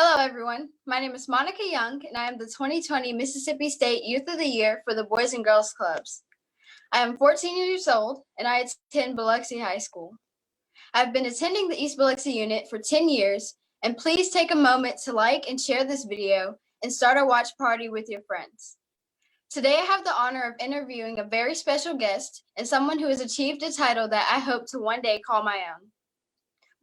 Hello, everyone. My name is Monica Young, and I am the 2020 Mississippi State Youth of the Year for the Boys and Girls Clubs. I am 14 years old, and I attend Biloxi High School. I've been attending the East Biloxi unit for 10 years, and please take a moment to like and share this video and start a watch party with your friends. Today, I have the honor of interviewing a very special guest and someone who has achieved a title that I hope to one day call my own.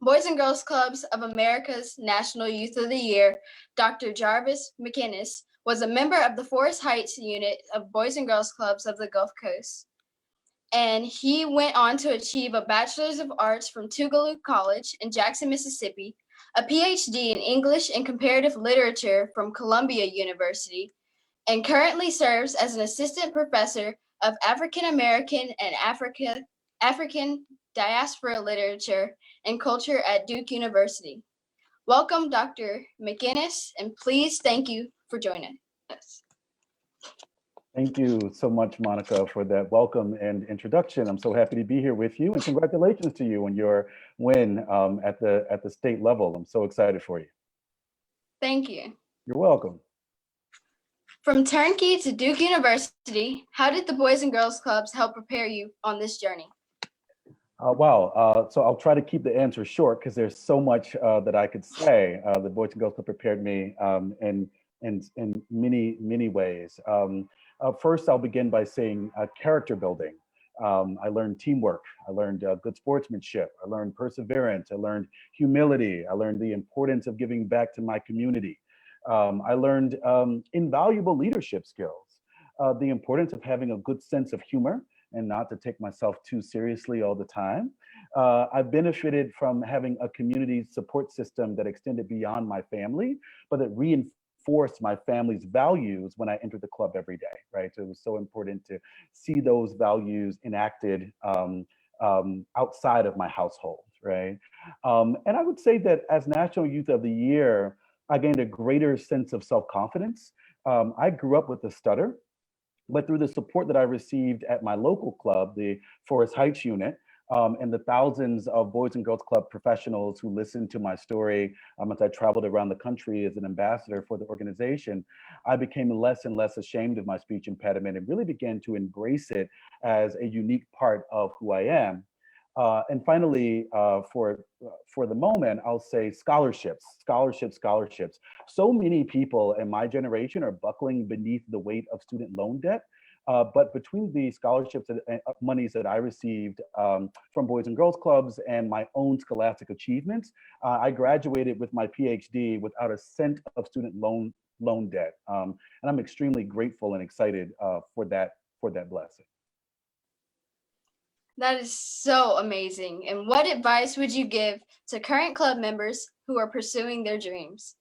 Boys and Girls Clubs of America's National Youth of the Year, Dr. Jarvis McInnis, was a member of the Forest Heights unit of Boys and Girls Clubs of the Gulf Coast. And he went on to achieve a Bachelors of Arts from Tugaloo College in Jackson, Mississippi, a Ph.D. in English and Comparative Literature from Columbia University, and currently serves as an assistant professor of African American and African Diaspora Literature and Culture at Duke University. Welcome, Dr. McInnis, and please thank you for joining us. Thank you so much, Monica, for that welcome and introduction. I'm so happy to be here with you, and congratulations to you on your win at the state level. I'm so excited for you. Thank you. You're welcome. From Turnkey to Duke University, how did the Boys and Girls Clubs help prepare you on this journey? Wow. So I'll try to keep the answer short because there's so much that I could say. The Boys and Girls Club prepared me in many ways. First, I'll begin by saying character building. I learned teamwork. I learned good sportsmanship. I learned perseverance. I learned humility. I learned the importance of giving back to my community. I learned invaluable leadership skills, the importance of having a good sense of humor and not to take myself too seriously all the time. I've benefited from having a community support system that extended beyond my family, but that reinforced my family's values when I entered the club every day, right? So it was so important to see those values enacted outside of my household, right? And I would say that as National Youth of the Year, I gained a greater sense of self-confidence. I grew up with a stutter, but through the support that I received at my local club, the Forest Heights unit, and the thousands of Boys and Girls Club professionals who listened to my story as I traveled around the country as an ambassador for the organization, I became less and less ashamed of my speech impediment and really began to embrace it as a unique part of who I am. And finally, for the moment, I'll say scholarships. So many people in my generation are buckling beneath the weight of student loan debt. But between the scholarships and monies that I received from Boys and Girls Clubs and my own scholastic achievements, I graduated with my Ph.D. without a cent of student loan debt. And I'm extremely grateful and excited for that blessing. That is so amazing. And what advice would you give to current club members who are pursuing their dreams?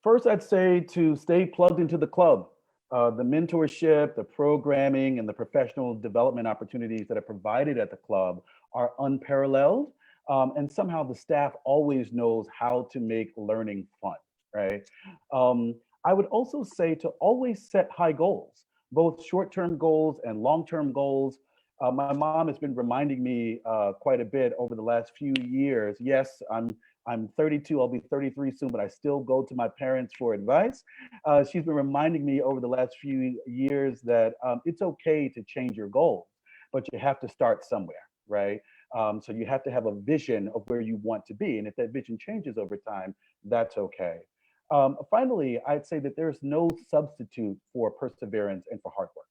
First, I'd say to stay plugged into the club. The mentorship, the programming, and the professional development opportunities that are provided at the club are unparalleled. And somehow the staff always knows how to make learning fun, right? I would also say to always set high goals, both short-term goals and long-term goals. My mom has been reminding me quite a bit over the last few years. Yes, I'm 32, I'll be 33 soon, but I still go to my parents for advice. She's been reminding me over the last few years that it's okay to change your goals, but you have to start somewhere, right? So you have to have a vision of where you want to be. And if that vision changes over time, that's okay. Finally, I'd say that there's no substitute for perseverance and for hard work.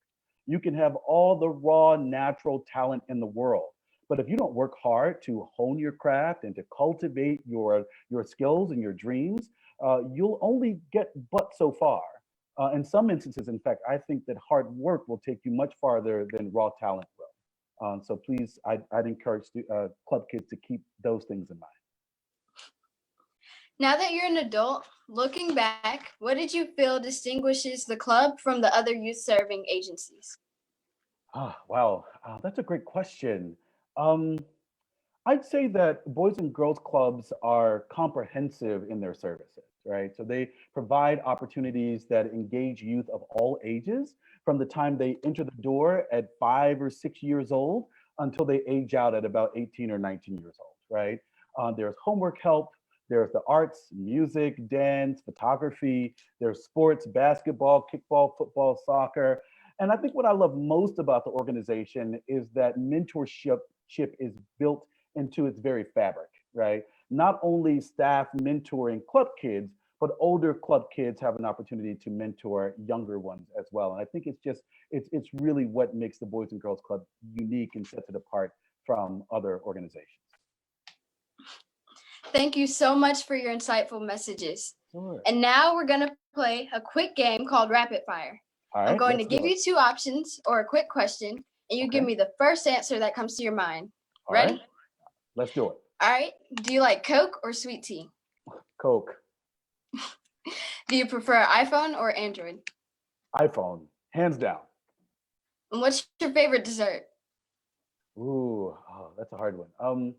You can have all the raw natural talent in the world, but if you don't work hard to hone your craft and to cultivate your skills and your dreams, you'll only get but so far. In some instances, in fact, I think that hard work will take you much farther than raw talent will. So please, I'd encourage club kids to keep those things in mind. Now that you're an adult, looking back, what did you feel distinguishes the club from the other youth serving agencies? Wow, that's a great question. I'd say that Boys and Girls Clubs are comprehensive in their services, right? So they provide opportunities that engage youth of all ages from the time they enter the door at 5 or 6 years old until they age out at about 18 or 19 years old, right? There's homework help, There's the arts, music, dance, photography. There's sports, basketball, kickball, football, soccer. And I think what I love most about the organization is that mentorship is built into its very fabric, right? Not only staff mentoring club kids, but older club kids have an opportunity to mentor younger ones as well. And I think it's really what makes the Boys and Girls Club unique and sets it apart from other organizations. Thank you so much for your insightful messages. Sure. And now we're going to play a quick game called Rapid Fire. All right, I'm going to give you two options or a quick question, and you give me the first answer that comes to your mind. Ready? Right. Let's do it. All right. Do you like Coke or sweet tea? Coke. Do you prefer iPhone or Android? iPhone, hands down. And what's your favorite dessert? Ooh, that's a hard one.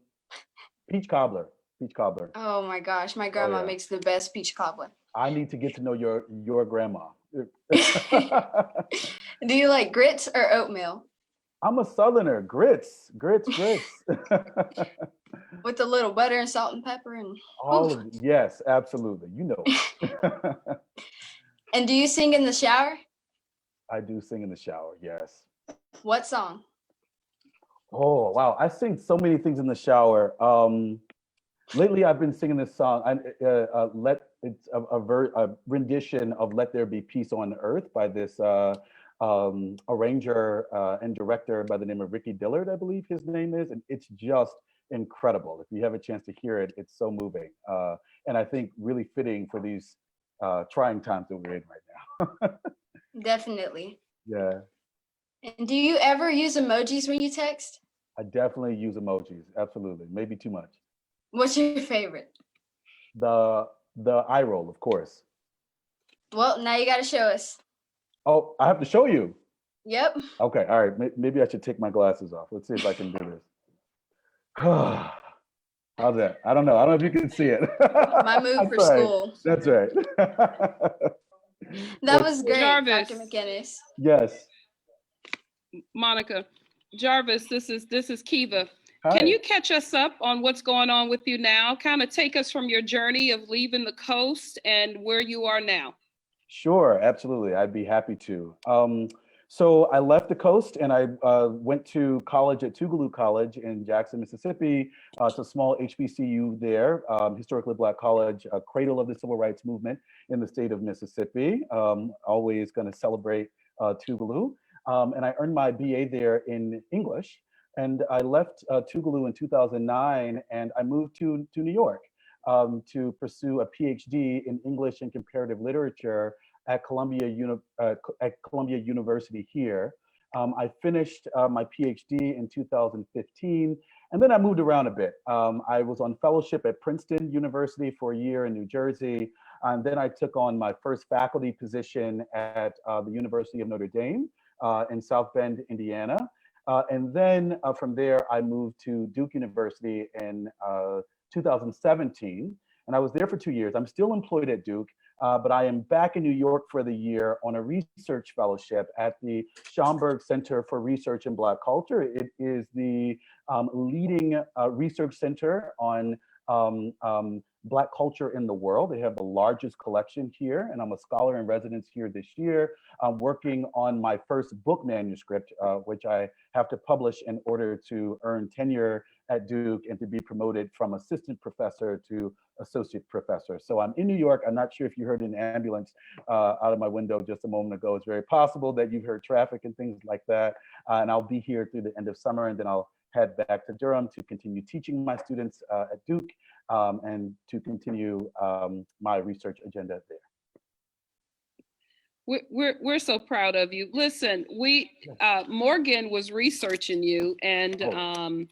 Peach cobbler. Peach cobbler. Oh my gosh, my grandma makes the best peach cobbler. I need to get to know your grandma. Do you like grits or oatmeal? I'm a Southerner. Grits. With a little butter and salt and pepper and all of it. Yes, absolutely. You know. And do you sing in the shower? I do sing in the shower, yes. What song? Oh, wow. I sing so many things in the shower. Lately, I've been singing this song. It's a rendition of "Let There Be Peace on Earth" by this arranger and director by the name of Ricky Dillard, I believe his name is, and it's just incredible. If you have a chance to hear it, it's so moving, and I think really fitting for these trying times that we're in right now. Definitely. Yeah. And do you ever use emojis when you text? I definitely use emojis. Absolutely, maybe too much. What's your favorite? The eye roll, of course. Well, now you got to show us. Oh, I have to show you. Yep. Okay, all right. Maybe I should take my glasses off. Let's see if I can do this. How's that? I don't know. I don't know if you can see it. My move for school. That's right. That was great, Jarvis. Dr. McInnis. Yes. Monica, Jarvis, this is Kiva. Hi. Can you catch us up on what's going on with you now? Kind of take us from your journey of leaving the coast and where you are now. Sure, absolutely. I'd be happy to. So I left the coast and I went to college at Tugaloo College in Jackson, Mississippi. It's a small HBCU there, historically Black college, a cradle of the civil rights movement in the state of Mississippi. Always going to celebrate Tugaloo. And I earned my BA there in English. And I left Tugaloo in 2009 and I moved to New York to pursue a Ph.D. in English and Comparative Literature at Columbia University here. I finished my PhD in 2015, and then I moved around a bit. I was on fellowship at Princeton University for a year in New Jersey, and then I took on my first faculty position at the University of Notre Dame in South Bend, Indiana. And then from there, I moved to Duke University in 2017, and I was there for 2 years. I'm still employed at Duke, but I am back in New York for the year on a research fellowship at the Schomburg Center for Research in Black Culture. It is the leading research center on Black culture in the world. They have the largest collection here, and I'm a scholar in residence here this year. I'm working on my first book manuscript, which I have to publish in order to earn tenure at Duke and to be promoted from assistant professor to associate professor. So I'm in New York. I'm not sure if you heard an ambulance out of my window just a moment ago. It's very possible that you've heard traffic and things like that. And I'll be here through the end of summer, and then I'll head back to Durham to continue teaching my students at Duke and to continue my research agenda there. We're so proud of you. Listen, Morgan was researching you and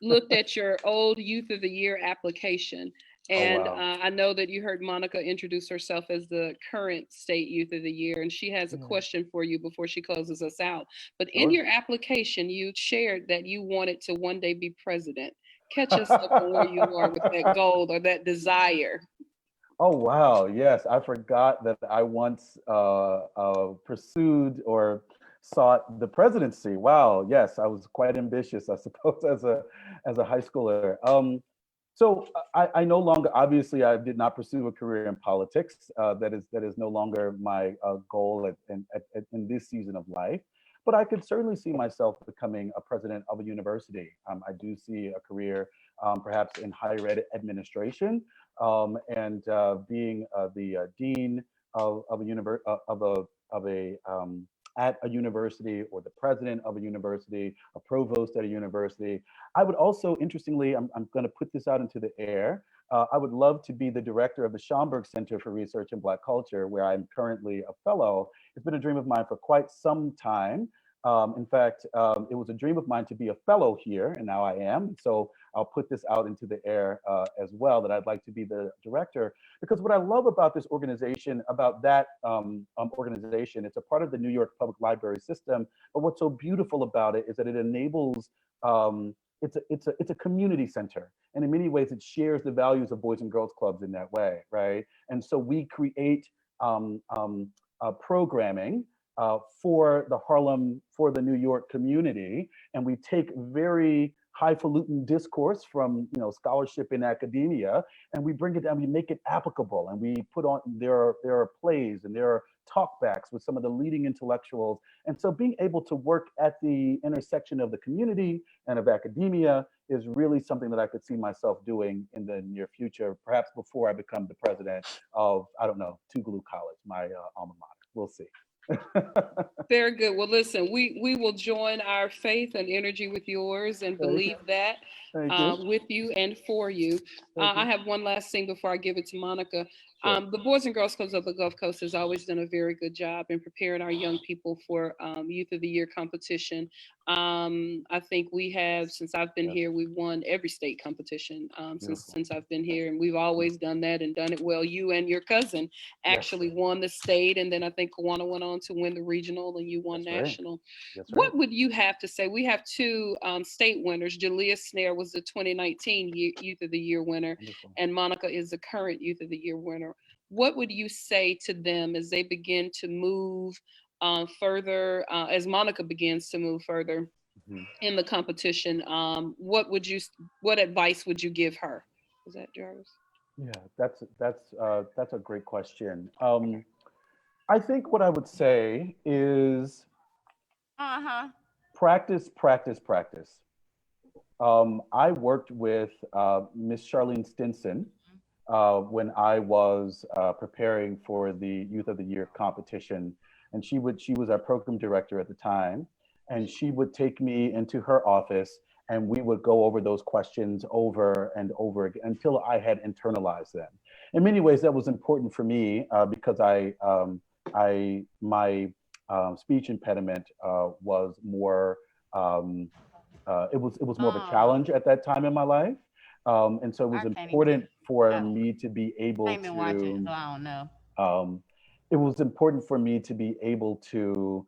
looked at your old Youth of the Year application. And wow. I know that you heard Monica introduce herself as the current State Youth of the Year, and she has a question for you before she closes us out. But in your application, you shared that you wanted to one day be president. Catch us up on where you are with that goal or that desire. Oh, wow. Yes, I forgot that I once pursued or sought the presidency. Wow. Yes, I was quite ambitious, I suppose, as a high schooler. So I no longer, obviously, I did not pursue a career in politics. That is no longer my goal in this season of life. But I could certainly see myself becoming a president of a university. I do see a career perhaps in higher ed administration, and being the dean of a at a university, or the president of a university, a provost at a university. I would also, interestingly, I'm going to put this out into the air. I would love to be the director of the Schomburg Center for Research in Black Culture, where I'm currently a fellow. It's been a dream of mine for quite some time. In fact, it was a dream of mine to be a fellow here, and now I am. So I'll put this out into the air as well, that I'd like to be the director. Because what I love about this organization, about that organization, it's a part of the New York Public Library system. But what's so beautiful about it is that it enables, it's a community center. And in many ways, it shares the values of Boys and Girls Clubs in that way, right? And so we create programming for the Harlem, for the New York community, and we take very highfalutin discourse from scholarship in academia, and we bring it down, we make it applicable, and we put on, there are plays and there are talkbacks with some of the leading intellectuals. And so being able to work at the intersection of the community and of academia is really something that I could see myself doing in the near future, perhaps before I become the president of, I don't know, Tugaloo College, my alma mater. We'll see. Very good. Well, listen, we will join our faith and energy with yours and believe that with you and for you. I have one last thing before I give it to Monica. Sure. The Boys and Girls Clubs of the Gulf Coast has always done a very good job in preparing our young people for Youth of the Year competition. I think we have, since I've been here, we've won every state competition since I've been here, and we've always done that and done it well. You and your cousin actually won the state, and then I think Kawana went on to win the regional, and you won national. What would you have to say? We have two state winners. Jalea Snare was the 2019 Youth of the Year winner, and Monica is the current Youth of the Year winner. What would you say to them as they begin to move further, as Monica begins to move further in the competition? What advice would you give her? Is that Jarvis? Yeah, that's a great question. I think what I would say is practice, practice, practice. I worked with Miss Charlene Stinson when I was preparing for the Youth of the Year competition, and she was our program director at the time, and she would take me into her office, and we would go over those questions over and over again until I had internalized them. In many ways, that was important for me because my speech impediment was more it was more of a challenge at that time in my life. And so it was important for me to be able to, watching, so I don't know. It was important for me to be able to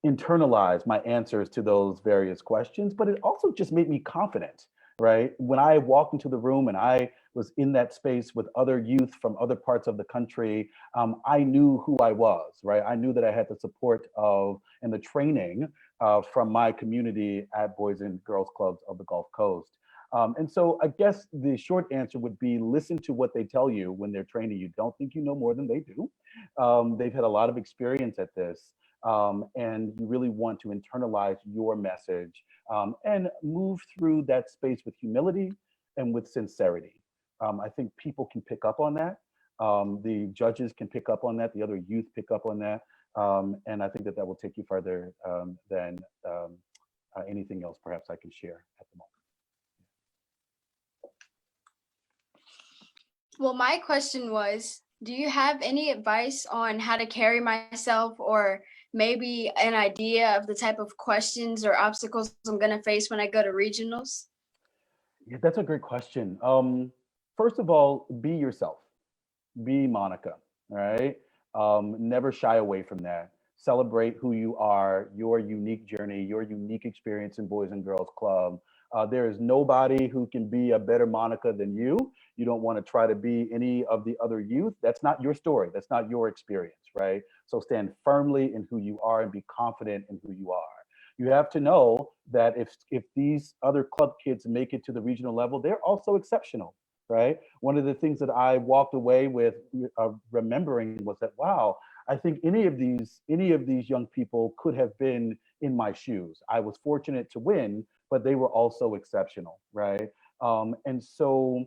internalize my answers to those various questions, but it also just made me confident, right? When I walked into the room and I was in that space with other youth from other parts of the country, I knew who I was, right? I knew that I had the support of and the training from my community at Boys and Girls Clubs of the Gulf Coast. And so I guess the short answer would be listen to what they tell you when they're training you. Don't think you know more than they do. They've had a lot of experience at this. And you really want to internalize your message and move through that space with humility and with sincerity. I think people can pick up on that. The judges can pick up on that. The other youth pick up on that. And I think that will take you further than anything else perhaps I can share at the moment. Well, my question was, do you have any advice on how to carry myself, or maybe an idea of the type of questions or obstacles I'm going to face when I go to regionals? Yeah, that's a great question. First of all, be yourself. Be Monica, right? Never shy away from that. Celebrate who you are, your unique journey, your unique experience in Boys and Girls Club. There is nobody who can be a better Monica than you. You don't want to try to be any of the other youth. That's not your story. That's not your experience, right? So stand firmly in who you are and be confident in who you are. You have to know that if these other club kids make it to the regional level, they're also exceptional, right? One of the things that I walked away with remembering was that, wow, I think any of these young people could have been in my shoes. I was fortunate to win, but they were also exceptional, right? And so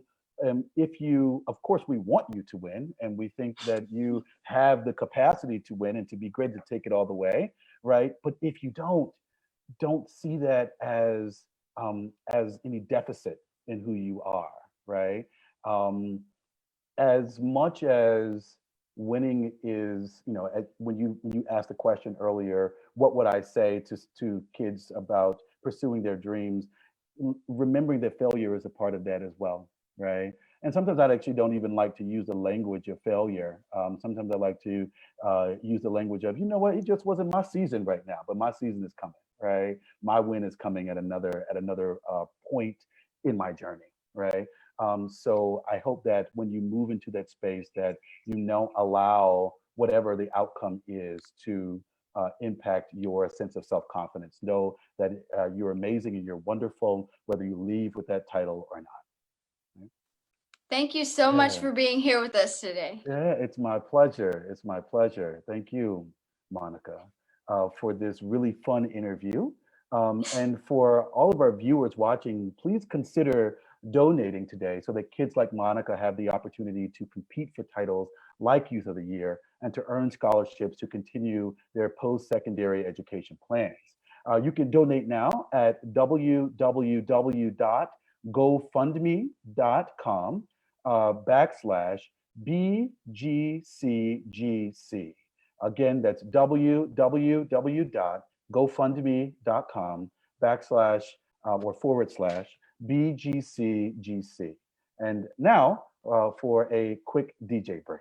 if you, of course, we want you to win, and we think that you have the capacity to win and to be great to take it all the way, right? But if you don't see that as any deficit in who you are, right? Um, as much as winning is, when you asked the question earlier, what would I say to kids about pursuing their dreams? Remembering that failure is a part of that as well, right? And sometimes I actually don't even like to use the language of failure. Sometimes I like to use the language of, you know what, it just wasn't my season right now, but my season is coming, right? My win is coming at another point in my journey, right? So I hope that when you move into that space, that you don't allow whatever the outcome is to impact your sense of self-confidence. Know that you're amazing and you're wonderful, whether you leave with that title or not. Right? Thank you so much Yeah. for being here with us today. Yeah, it's my pleasure. It's my pleasure. Thank you, Monica, for this really fun interview. And for all of our viewers watching, please consider donating today so that kids like Monica have the opportunity to compete for titles like Youth of the Year and to earn scholarships to continue their post-secondary education plans. You can donate now at www.gofundme.com /BGCGC. Again, that's www.gofundme.com /BGCGC. And now for a quick DJ break.